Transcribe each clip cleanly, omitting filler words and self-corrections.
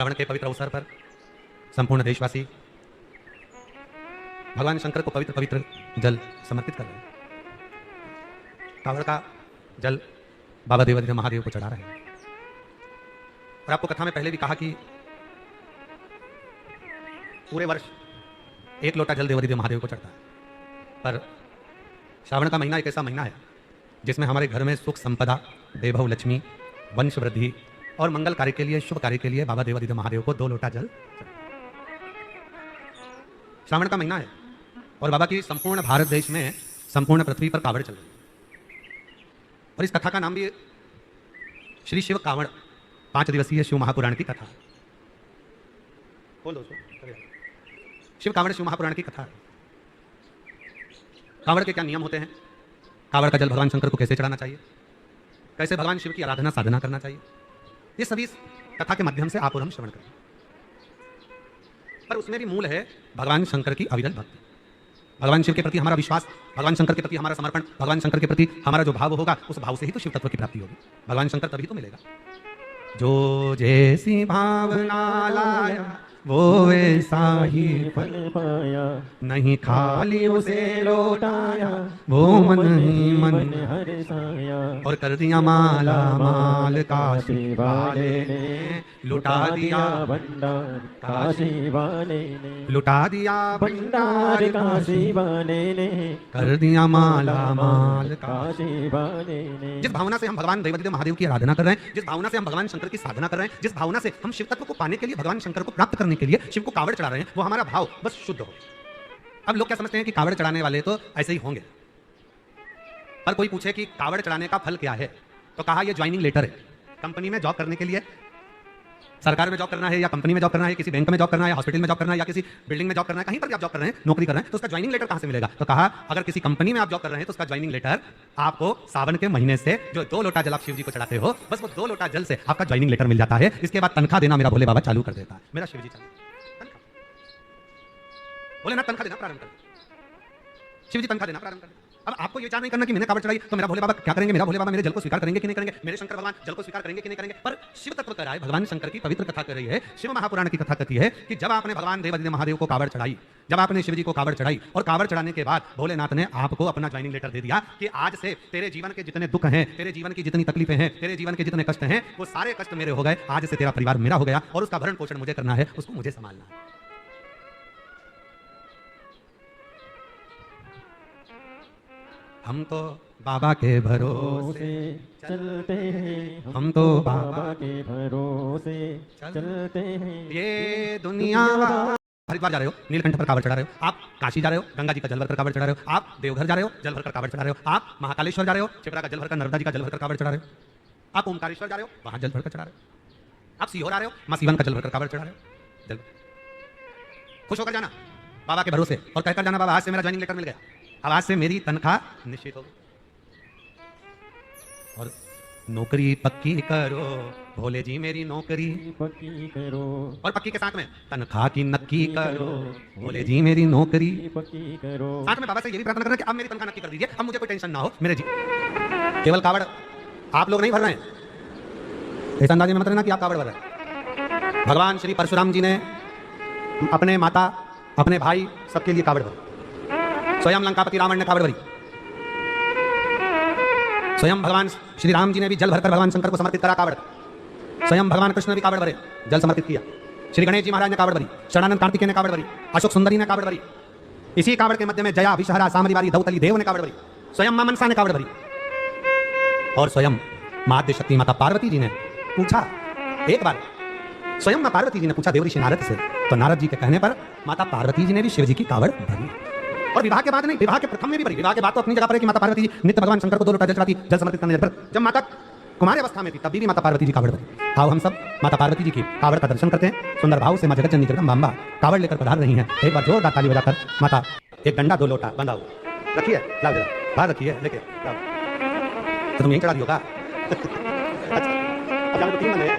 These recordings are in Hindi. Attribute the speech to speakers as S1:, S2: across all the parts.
S1: श्रावण के पवित्र अवसर पर संपूर्ण देशवासी भगवान शंकर को पवित्र पवित्र जल समर्पित कर रहे हैं। कांवड़ का जल बाबा देवाधिदेव महादेव को चढ़ा रहे हैं। और आपको कथा में पहले भी कहा कि पूरे वर्ष एक लोटा जल देवाधिदेव महादेव को चढ़ता है, पर श्रावण का महीना एक ऐसा महीना है जिसमें हमारे घर में सुख संपदा, वैभव, लक्ष्मी, वंश वृद्धि और मंगल कार्य के लिए, शुभ कार्य के लिए बाबा देवाधिदेव महादेव को 2 लोटा जल। श्रावण का महीना है और बाबा की संपूर्ण भारत देश में, संपूर्ण पृथ्वी पर कावड़ चल रही है। और इस कथा का नाम भी श्री शिव कावड़ 5 दिवसीय शिव महापुराण की कथा। बोल दो शिव कावड़ शिव महापुराण की कथा। कावड़ के क्या नियम होते हैं, कावड़ का जल भगवान शंकर को कैसे चढ़ाना चाहिए, कैसे भगवान शिव की आराधना साधना करना चाहिए, ये सभी कथा के माध्यम से आप और हम श्रवण करें। पर उसमें भी मूल है भगवान शंकर की अविरल भक्ति, भगवान शिव के प्रति हमारा विश्वास, भगवान शंकर के प्रति हमारा समर्पण, भगवान शंकर के प्रति हमारा जो भाव होगा, उस भाव से ही तो शिव तत्व की प्राप्ति होगी। भगवान शंकर तभी तो मिलेगा। जो जैसी भावना लाया वो वैसा ही फल पाया, नहीं खाली उसे लौटाया वो मन ही मन हर्षाया। और कर दिया माला माल काशी वाले ने, लुटा दिया भंडार काशी वाले ने, लुटा दिया भंडार काशी वाले ने, कर दिया माला माल काशी वाले ने। जिस भावना से हम भगवान देवाधिदेव महादेव की आराधना कर रहे हैं, जिस भावना से हम भगवान शंकर की साधना कर रहे हैं, जिस भावना से हम शिव तत्व को पाने के लिए, भगवान शंकर को प्राप्त के लिए शिव को कावड़ चढ़ा रहे हैं, वो हमारा भाव बस शुद्ध हो। अब लोग क्या समझते हैं कि कावड़ चढ़ाने वाले तो ऐसे ही होंगे, पर कोई पूछे कि कावड़ चढ़ाने का फल क्या है, तो कहा यह ज्वाइनिंग लेटर है। कंपनी में जॉब करने के लिए, सरकार में जॉब करना है या कंपनी में जॉब करना है, किसी बैंक में जॉब करना है, हॉस्पिटल में जॉब करना है या किसी बिल्डिंग में जॉब करना है, कहीं पर भी आप जॉब कर रहे हैं, नौकरी कर रहे हैं, तो उसका ज्वाइनिंग लेटर कहां से मिलेगा? तो कहा अगर किसी कंपनी में आप जॉब कर रहे हैं तो उसका ज्वाइनिंग लेटर आपको सावन के महीने से जो 2 लोटा जल आप शिव जी को चढ़ाते हो, बस वो 2 लोटा जल से आपका ज्वाइनिंग लेटर मिल जाता है। इसके बाद तनख्वाह देना मेरा भोले बाबा चालू कर देता है, मेरा शिव जी चालू बोले ना, तनख्वाह देना प्रारंभ कर, शिव जी तनख्वाह देना प्रारंभ कर। अब आपको ये विचार नहीं करना कि मैंने कावड़ चढ़ाई तो मेरा भोले बाबा क्या करेंगे, मेरा भोले बाबा मेरे जल को स्वीकार करेंगे कि नहीं करेंगे, मेरे शंकर भगवान जल को स्वीकार करेंगे कि नहीं करेंगे। पर शिव तत्व कर रहा है, भगवान शंकर की पवित्र कथा कर रही है। शिव महापुराण की कथा कहती है कि जब आपने भगवान देवाधिदेव महादेव को कावड़ चढ़ाई, जब आपने शिव जी को कावड़ चढ़ाई और कावड़ चढ़ाने के बाद भोलेनाथ ने आपको अपना ज्वाइनिंग लेटर दे दिया कि आज से तेरे जीवन के जितने दुख हैं, तेरे जीवन की जितनी तकलीफें हैं, तेरे जीवन के जितने कष्ट हैं, वो सारे कष्ट मेरे हो गए। आज से तेरा परिवार मेरा हो गया और उसका भरण पोषण मुझे करना है, उसको मुझे संभालना है। हम तो बाबा के भरोसे चलते हैं, हम तो बाबा के भरोसे चलते हैं। ये दुनिया हरिद्वार जा रहे हो, नीलकंठ पर कावड़ चढ़ा रहे हो, आप काशी जा रहे हो, गंगा जी का जल भरकर कावड़ चढ़ा रहे हो, आप देवघर जा रहे हो, जल भरकर कावड़ चढ़ा रहे हो, आप महाकालेश्वर जा रहे हो, छिपरा का जल भरकर, नर्मदा जी का जल भरकर कावड़ चढ़ा रहे हो, आप ओमकारेश्वर जा रहे हो, वहां जल भरकर चढ़ा रहे हो, आप सीहोर आ रहे हो, मां सीवन का जल भरकर कावड़ चढ़ा रहे हो। जल खुश होकर जाना बाबा के भरोसे और कहकर जाना बाबा आज से मेरा ज्वाइनिंग लेटर मिल गया, अब आज से मेरी तनख्वाह निश्चित होगी और नौकरी पक्की करो भोले जी, मेरी नौकरी पक्की करो, और पक्की के साथ में तनख्वाह की नक्की करो भोले जी, मेरी नौकरी पक्की करो। साथ में बाबा से ये भी प्रार्थना करना कि अब मेरी तनख्वाह नक्की कर दीजिए, अब मुझे कोई टेंशन ना हो मेरे जी। केवल कावड़ आप लोग नहीं भर रहे हैं, ऐसा अंदाजे में मत रहना कि आप कावड़ भर रहे हैं। भगवान श्री परशुराम जी ने अपने माता, अपने भाई सबके लिए कावड़ भरी, स्वयं लंकापति रावण ने कावड़ भरी, स्वयं भगवान श्री राम जी ने भी जल भरकर भगवान शंकर को समर्पित करा कावड़, स्वयं भगवान कृष्ण ने भी कावड़ भरे, जल समर्पित किया, श्री गणेश जी महाराज ने कावड़ भरी, शरणानंद कार्तिकेय ने कावड़ भरी, अशोक सुंदरी ने कावड़ भरी, इसी कावड़ के मध्य में जया, विषहरा, सामरीवारी, दौतली देव ने कावड़ भरी, स्वयं मां मनसा ने कावड़ भरी, और स्वयं मां आद्यशक्ति माता पार्वती जी ने पूछा, एक बार स्वयं मां पार्वती जी ने पूछा देवऋषि नारद से, तो नारद जी के कहने पर माता पार्वती जी ने भी शिव जी की कावड़ भरी। और विवाह के बाद नहीं, विवाह के प्रथम में भी भरी। विवाह के बाद तो अपनी जगह पर है कि माता पार्वती जी नित्य भगवान शंकर को 2 लोटा जल चढ़ाती, जल समर्पित करने पर जब माता कुमारी अवस्था में थी तब भी माता पार्वती जी कावड़ भरी। आओ हम सब माता पार्वती जी की कावड़ का दर्शन करते हैं। सुंदर भाव से मां जगतजननी जगदम्बा कावड़ लेकर पधार रही हैं। एक बार जोरदार ताली बजाकर माता एक गंडा 2 लोटा बंधा हुआ रखिए, लाओ जरा बाहर रखिए, लेके तो तुम यहीं चढ़ा दियोगा। अच्छा 3 बंदे हैं।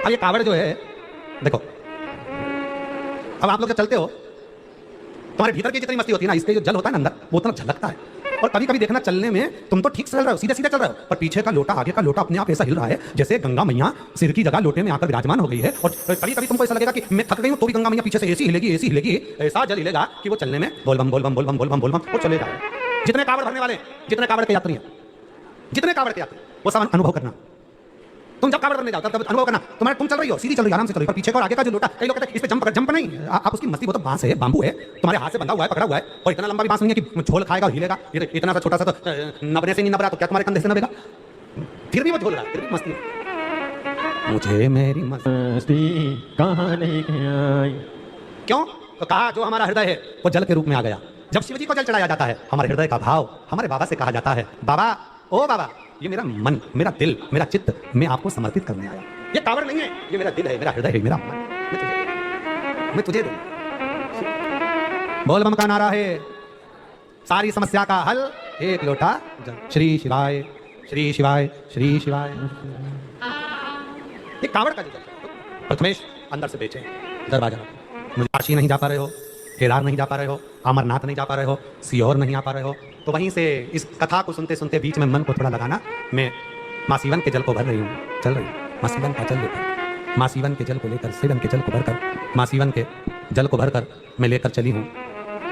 S1: अब ये कावड़ जो है देखो, अब आप लोग जब चलते हो तुम्हारे भीतर की जितनी मस्ती होती है ना, इसके जो जल होता है ना अंदर, वो उतना झलकता है। और कभी कभी देखना चलने में तुम तो ठीक से चल रहे हो, सीधे सीधे चल रहे हो, पर पीछे का लोटा आगे का लोटा अपने आप ऐसा हिल रहा है जैसे गंगा मैया सिर की जगह लोटे में आकर विराजमान हो गई है। और कभी कभी तुमको ऐसा लगेगा कि मैं थक गई हूं तो भी गंगा मैया पीछे से ऐसी हिलेगी, ऐसा जल हिलेगा कि वो चलने में बोल बम वो चले जाए। जितने कावड़ भरने वाले, जितने कावड़ के यात्री हैं, जितने कावड़ के यात्री, वो सब अनुभव करना। तुम जब कावड़ करने जाओ तब अनुभव करना, तुम चल रही हो, सीधी चल रही हो, आराम से चल रही हो, पर पीछे का और आगे का जो लोटा, कई लोग कहते हैं इस पे जंप नहीं, आप उसकी मस्ती, वो तो बांस है, बांबू है, तुम्हारे हाथ से बंधा हुआ है, पकड़ा हुआ है, और इतना लंबा भी बांस नहीं है कि झोल खाएगा और हिलेगा। ये इतना सा छोटा सा तो नबने से नहीं नबरा तो क्या तुम्हारे कंधे से नबेगा, फिर भी वो झोल रहा है, फिर भी मस्ती है। मुझे मेरी मस्ती कहाँ लेके आई, क्यों? तो कहा जो हमारा हृदय है वो जल के रूप में आ गया। जब शिव जी को जल चढ़ाया जाता है, हमारे हृदय का भाव हमारे बाबा से कहा जाता है, बाबा, ओ बाबा, ये मेरा मन, मेरा दिल, मेरा चित्त मैं आपको समर्पित करने आया। ये कावड़ नहीं है, ये मेरा दिल है, मेरा हृदय है, मेरा मन, मैं तुझे दूं। बोल बम का नारा है, सारी समस्या का हल एक लोटा जल। श्री शिवाय, श्री शिवाय, श्री शिवाय। ये कावड़ का जो जल प्रथमेश अंदर से बेचे दरवाजा, मुझे काशी नहीं जा पा रहे हो, केदार नहीं जा पा रहे हो, अमरनाथ नहीं जा पा रहे हो, सीहोर नहीं आ पा रहे हो, तो वहीं से इस कथा को सुनते सुनते बीच में मन को थोड़ा लगाना, मैं माँ सीवन के जल को भर रही हूँ, चल रही हूँ, माँ सीवन का जल लेकर, माँ सीवन के जल को लेकर, सीवन के जल को भरकर, माँ सीवन के जल को भरकर मैं लेकर चली हूँ।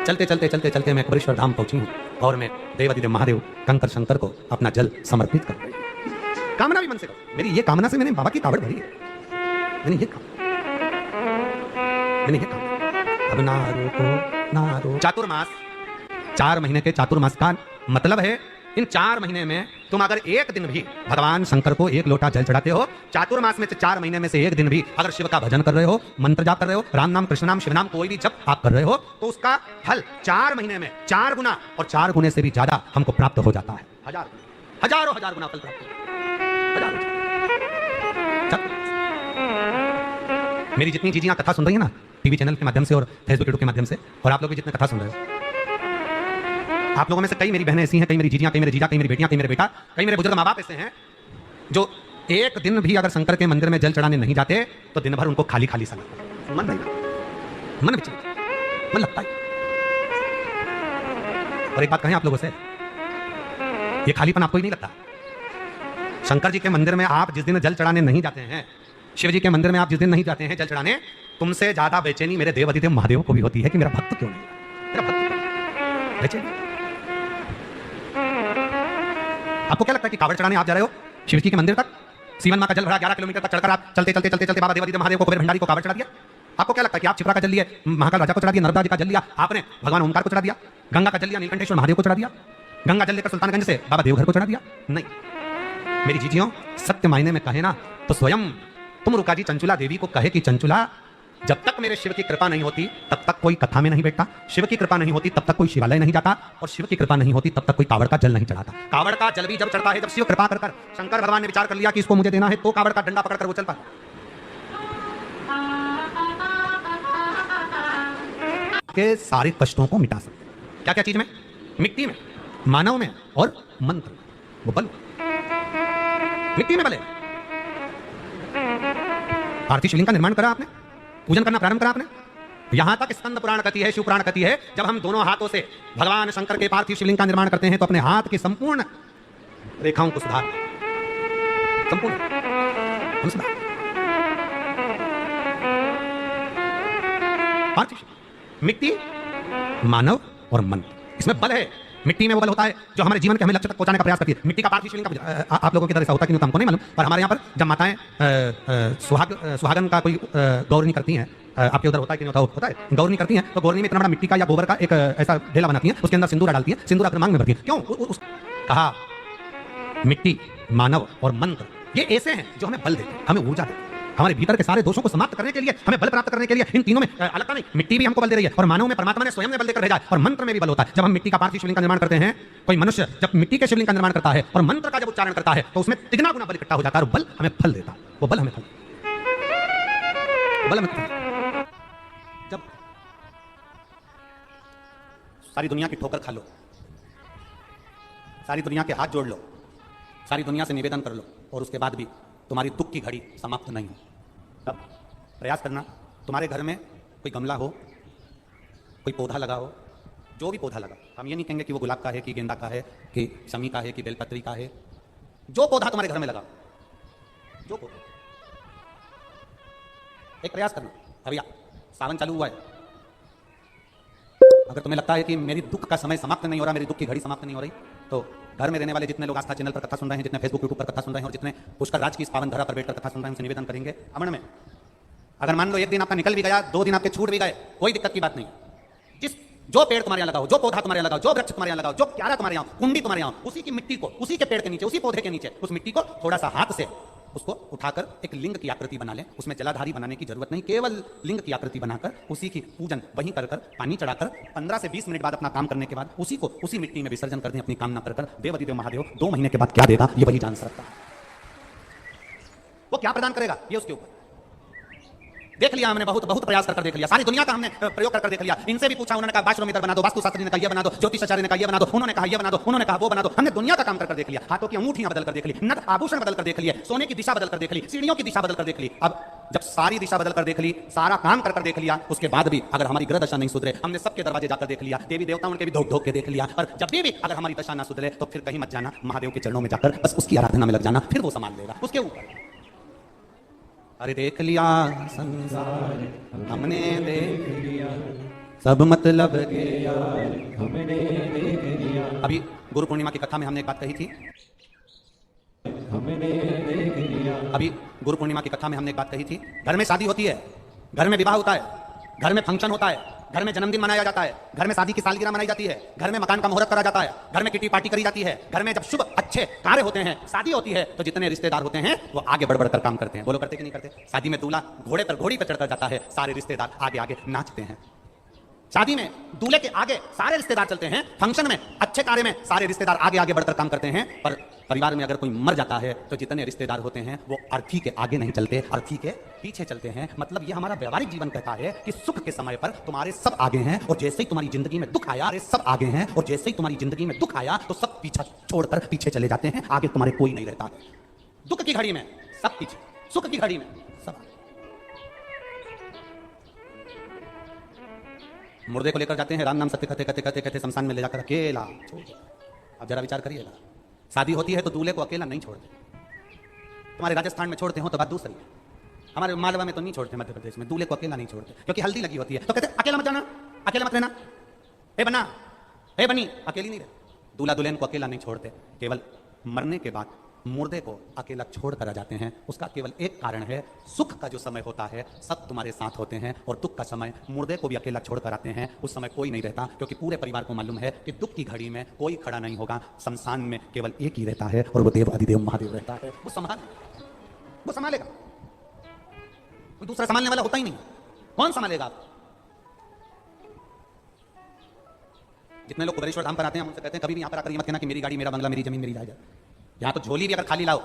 S1: चलते चलते चलते चलते मैं कबरेश्वर धाम पहुँची हूँ और मैं देवादिदेव महादेव कंकर शंकर को अपना जल समर्पित कर रही हूँ। कामना भी मन से करो, मेरी ये कामना से मैंने बाबा की कावड़ भरी है, मैंने ये काम अब ना रोको। चातुर्मास, 4 महीने के चातुर्मास का मतलब है इन 4 महीने में तुम अगर एक दिन भी भगवान शंकर को एक लोटा जल चढ़ाते हो, चातुर्मास में से 4 महीने में से एक दिन भी अगर शिव का भजन कर रहे हो, मंत्र जाप कर रहे हो, राम नाम, कृष्ण नाम, शिव नाम, कोई भी जप आप कर रहे हो, तो उसका फल 4 महीने में 4 गुना और 4 गुने से भी ज्यादा हमको प्राप्त हो जाता है। हजारों गुना फल प्राप्त हो। मेरी जितनी चीजें कथा सुन रही है ना, टीवी चैनल के माध्यम से और फेसबुक यूट्यूब के माध्यम से, और आप लोग भी जितने कथा सुन रहे हो, आप लोगों में से कई मेरी बहनें ऐसी हैं, कई मेरी जीजियां, कई मेरे जीजा, कई मेरी बेटियां, कई मेरे बेटा, कई मेरे बुजुर्ग माँ बाप ऐसे हैं जो एक दिन भी अगर शंकर के मंदिर में जल चढ़ाने नहीं जाते तो दिन भर उनको खाली खाली सा लगता है, मन नहीं लगता, मन विचलित, मन लगता है। और एक बात कहें आप लोगों से, ये खालीपन आपको ही नहीं लगता। शंकर जी के मंदिर में आप जिस दिन जल चढ़ाने नहीं जाते हैं, शिव जी के मंदिर में आप जिस दिन नहीं जाते हैं जल चढ़ाने, तुमसे ज्यादा बेचैनी मेरे देवादिदेव महादेव को भी होती है कि मेरा भक्त क्यों नहीं, मेरा भक्त बेचैनी। आपको क्या लगता है कि कावड़ चढ़ाने आप जा रहे हो शिव जी के मंदिर तक, सीवन माँ का जल भरा 11 किलोमीटर तक चढ़कर आप चलते चलते चलते चलते बाबा देवादिदेव महादेव को, कुबेर भंडारी को कावड़ चढ़ा दिया? आपको क्या लगता है कि आप छिपरा का जल लिए, महाकाल राजा को चढ़ा दिया, नर्मदा जी का जल लिया आपने, भगवान ओमकार को चढ़ा दिया, गंगा का जल लिया नीलकंठेश्वर महादेव को चढ़ा दिया, गंगा जल लेकर सुल्तानगंज से बाबा देवघर को चढ़ा दिया? नहीं मेरी जीजियों, सत्य मायने में कहे ना तो स्वयं तुम रुका जी चंचुला देवी को कहे कि चंचुला, जब तक मेरे शिव की कृपा नहीं होती तब तक कोई कथा में नहीं बैठता, शिव की कृपा नहीं होती तब तक कोई शिवालय नहीं जाता, और शिव की कृपा नहीं होती तब तक कोई कावड़ का जल नहीं चढ़ाता। कावड़ का जल भी जब चढ़ता है जब शिव कृपा कर शंकर भगवान ने विचार कर लिया कि इसको मुझे देना है, तो कावड़ का डंडा पकड़कर वो चल पाता। के सारे कष्टों को मिटा सकते। क्या क्या चीज में? मिट्टी में, मानव में और मंत्र, वो बल मिट्टी में बले। पार्थिव शिवलिंग का निर्माण करा आपने, पूजन करना प्रारंभ करा आपने, यहां तक स्कंद पुराण कहती है, शिव पुराण कहती है, जब हम दोनों हाथों से भगवान शंकर के पार्थिव शिवलिंग का निर्माण करते हैं तो अपने हाथ की संपूर्ण रेखाओं को सुधार, संपूर्ण हम सुधार। पार्थिव मिट्टी, मानव और मन, इसमें बल है। मिट्टी में वो बल होता है जो हमारे जीवन के हमें लक्ष्य तक पहुंचाने का प्रयास करती है। मिट्टी का पार्थिव शिवलिंग का आप लोगों की तरह ऐसा होता है कि नहीं तो हमको नहीं मालूम, पर हमारे यहाँ पर जब माताएं सुहागन का कोई गौरनी करती हैं, आपके उधर होता है कि नहीं होता है, गौरनी करती हैं तो गौरनी में इतना बड़ा मिट्टी का या गोबर का एक ऐसा ढेला बनाती है, उसके अंदर सिंदूर डालती है, सिंदूर अपने मांग में भरती है। क्यों? कहा मिट्टी, मानव और मंत्र ये ऐसे हैं जो हमें बल देते हैं, हमें ऊर्जा देते हैं, हमारे भीतर के सारे दोषों को समाप्त करने के लिए, हमें बल प्राप्त करने के लिए। इन तीनों में अलग नहीं, मिट्टी भी हमको बल दे रही है और मानव में परमात्मा ने स्वयं ने बल देकर भेजा है, और मंत्र में भी बल होता है। जब हम मिट्टी का पार्थिव शिवलिंग का निर्माण करते हैं, कोई मनुष्य जब मिट्टी के शिवलिंग का निर्माण करता है और मंत्र का जब उच्चारण करता है तो उसमें तिगना गुना बल इकट्ठा हो जाता है और बल हमें फल देता है। वो बल हमें फल, बल हमें फल। जब सारी दुनिया की ठोकर खा लो, सारी दुनिया के हाथ जोड़ लो, सारी दुनिया से निवेदन कर लो, और उसके बाद भी तुम्हारी दुख की घड़ी समाप्त नहीं हो, तब प्रयास करना। तुम्हारे घर में कोई गमला हो, कोई पौधा लगा हो, जो भी पौधा लगा, हम ये नहीं कहेंगे कि वो गुलाब का है कि गेंदा का है कि शमी का है कि बेलपत्री का है, जो पौधा तुम्हारे घर में लगा, जो पौधा, एक प्रयास करना। अभी सावन चालू हुआ है, अगर तुम्हें लगता है कि मेरी दुख का समय समाप्त नहीं हो रहा, मेरी दुख की घड़ी समाप्त नहीं हो रही, तो घर में रहने वाले जितने लोग आस्था चैनल पर कथा सुन रहे हैं, जितने फेसबुक यूट्यूब पर कथा सुन रहे हैं और जितने पुष्कर राज की इस पावन धरा पर बैठकर कथा सुन रहे हैं, उनसे निवेदन करेंगे अमन में, अगर मान लो एक दिन आपका निकल भी गया, 2 दिन आपके छूट भी गए, कोई दिक्कत की बात नहीं। जो पेड़ तुम्हारे यहाँ लगाओ, जो पौधा तुम्हारे यहाँ लगाओ, जो वृक्ष तुम्हारे यहाँ लगाओ, जो क्यारा तुम्हारे यहाँ, कुंडी तुम्हारे यहाँ, उसी की मिट्टी को, उसी के पेड़ के नीचे, उसी पौधे के नीचे, उस मिट्टी को थोड़ा सा हाथ से उसको उठाकर एक लिंग की आकृति बना लें। उसमें जलाधारी बनाने की जरूरत नहीं, केवल लिंग की आकृति बनाकर उसी की पूजन वहीं कर पानी चढ़ाकर 15 से 20 मिनट बाद अपना काम करने के बाद उसी को उसी मिट्टी में विसर्जन कर दें। अपनी कामना कर देव अधिदेव महादेव 2 महीने के बाद क्या देगा ये वही जान सकता है। वो क्या प्रदान करेगा ये उसके ऊपर। देख लिया हमने, बहुत बहुत प्रयास कर देख लिया, सारी दुनिया का हमने प्रयोग कर देख लिया। इनसे भी पूछा, उन्होंने कहा वास्त्रोमीटर बना दो, वास्तुशास्त्री ने कहा ये बना दो, ज्योतिषाचार्य ने कहा ये बना दो, उन्होंने कहा ये बना दो, उन्होंने कहा वो बना दो। हमने दुनिया का काम कर देख लिया, हाथों की अंगूठियां बदल कर देख ली, नथ आभूषण बदल कर देख लिए, सोने की दिशा बदल कर देख ली, सीढ़ियों की दिशा बदल कर देख ली। अब जब सारी दिशा बदल कर देख ली, सारा काम कर देख लिया, उसके बाद भी अगर हमारी ग्रह दशा नहीं सुधरे, हमने सबके दरवाजे जाकर देख लिया, देवी देवता उनके भी धोख धोख के देख लिया, और जब भी अगर हमारी दशा ना सुधरे तो फिर कहीं मत जाना, महादेव के चरणों में जाकर बस उसकी आराधना में लग जाना, फिर वो संभाल लेगा उसके ऊपर। अरे देख लिया संसार हमने देख लिया, सब मतलब के यार हमने देख लिया। अभी गुरु पूर्णिमा की कथा में हमने एक बात कही थी, हमने देख लिया। अभी गुरु पूर्णिमा की कथा में हमने एक बात कही थी, घर में शादी होती है, घर में विवाह होता है, घर में फंक्शन होता है, घर में जन्मदिन मनाया जाता है, घर में शादी की सालगिरह मनाई जाती है, घर में मकान का मुहूर्त करा जाता है, घर में किटी पार्टी करी जाती है, घर में जब शुभ अच्छे कार्य होते हैं, शादी होती है, तो जितने रिश्तेदार होते हैं वो आगे बढ़ बढ़कर काम करते हैं। बोलो करते कि नहीं करते? शादी में दूल्हा घोड़ी पर चढ़कर जाता है, सारे रिश्तेदार आगे आगे नाचते हैं। शादी में दूल्हे के आगे सारे रिश्तेदार चलते हैं, फंक्शन में अच्छे कार्य में सारे रिश्तेदार आगे आगे बढ़कर काम करते हैं। पर परिवार में अगर कोई मर जाता है तो जितने रिश्तेदार होते हैं वो अर्थी के आगे नहीं चलते, अर्थी के पीछे चलते हैं। मतलब ये हमारा व्यवहारिक जीवन कहता है कि सुख के समय पर तुम्हारे सब आगे हैं, और जैसे ही तुम्हारी जिंदगी में दुख आया, सब आगे हैं, और जैसे ही तुम्हारी जिंदगी में दुख आया तो सब पीछा छोड़कर पीछे चले जाते हैं, आगे तुम्हारे कोई नहीं रहता। दुख की घड़ी में सब पीछे, सुख की घड़ी में सब। मुर्दे को लेकर जाते हैं, राम नाम सत्य कहते कहते कहते कहते शमशान में ले जाकर अकेला छोड़। अब जरा विचार करिएगा, शादी होती है तो दूल्हे को अकेला नहीं छोड़ते। तुम्हारे राजस्थान में छोड़ते हो तो बात दूसरी, हमारे मालवा में तो नहीं छोड़ते, मध्य प्रदेश में दूल्हे को अकेला नहीं छोड़ते, क्योंकि हल्दी लगी होती है तो कहते अकेला मत जाना, अकेला मत रहना, हे बना हे बनी अकेली नहीं रहे। दूल्हा दुल्हन को अकेला नहीं छोड़ते, केवल मरने के बाद मुर्दे को अकेला छोड़ कर आ जाते हैं। उसका केवल एक कारण है, सुख का जो समय होता है सब तुम्हारे साथ होते हैं, और दुख का समय मुर्दे को भी अकेला छोड़ कर आते हैं। उस समय कोई नहीं रहता, क्योंकि पूरे परिवार को मालूम है कि दुख की घड़ी में कोई खड़ा नहीं होगा, शमशान में केवल एक ही रहता है, और वो देव अधिदेव महादेव रहता है। वो संभालेगा, कोई दूसरा संभालने वाला होता ही नहीं। कौन संभालेगा आप? जितने लोग कुबेरेश्वर धाम पर आते हैं हम उनसे कहते हैं कभी भी यहाँ पर आकर ये मत कहना कि मेरी गाड़ी मेरा बंगला मेरी जमीन मेरी जायदाद। यहाँ तो झोली भी अगर खाली लाओ,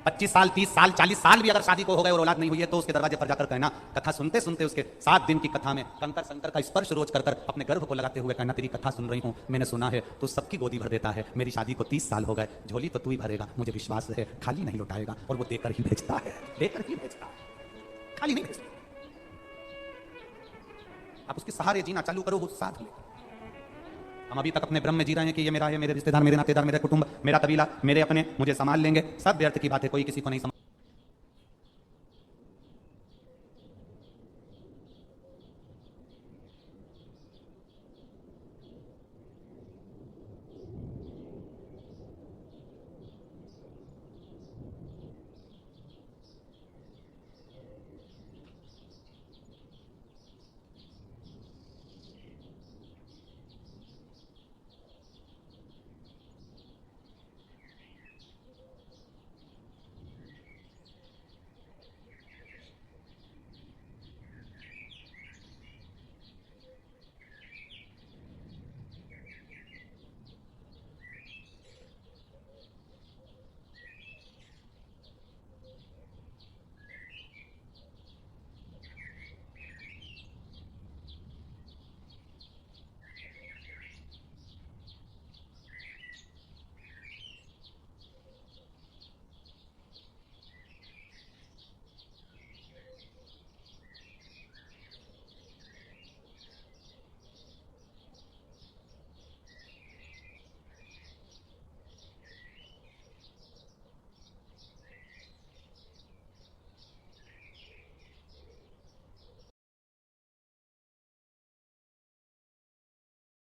S1: 25 साल 30 साल 40 साल भी अगर शादी को हो गए और औलाद नहीं हुई है तो उसके दरवाजे पर जाकर कहना, कथा सुनते सुनते उसके 7 दिन की कथा में कंकर शंकर का स्पर्श रोज कर अपने गर्भ को लगाते हुए कहना, तेरी कथा सुन रही हूँ, मैंने सुना है तो सबकी गोदी भर देता है, मेरी शादी को 30 साल हो गए, झोली तो तू ही भरेगा, मुझे विश्वास है, खाली नहीं लौटाएगा। और वो देकर ही भेजता है, देकर ही भेजता है, खाली नहीं भेजता। आप उसके सहारे जीना चालू करो, वो साथ ले। हम अभी तक अपने भ्रम में जी रहे हैं कि ये मेरा है, मेरे रिश्तेदार, मेरे नातेदार, मेरे कुटुंब, मेरा कबीला, मेरे अपने मुझे संभाल लेंगे। सब व्यर्थ की बात है, कोई किसी को नहीं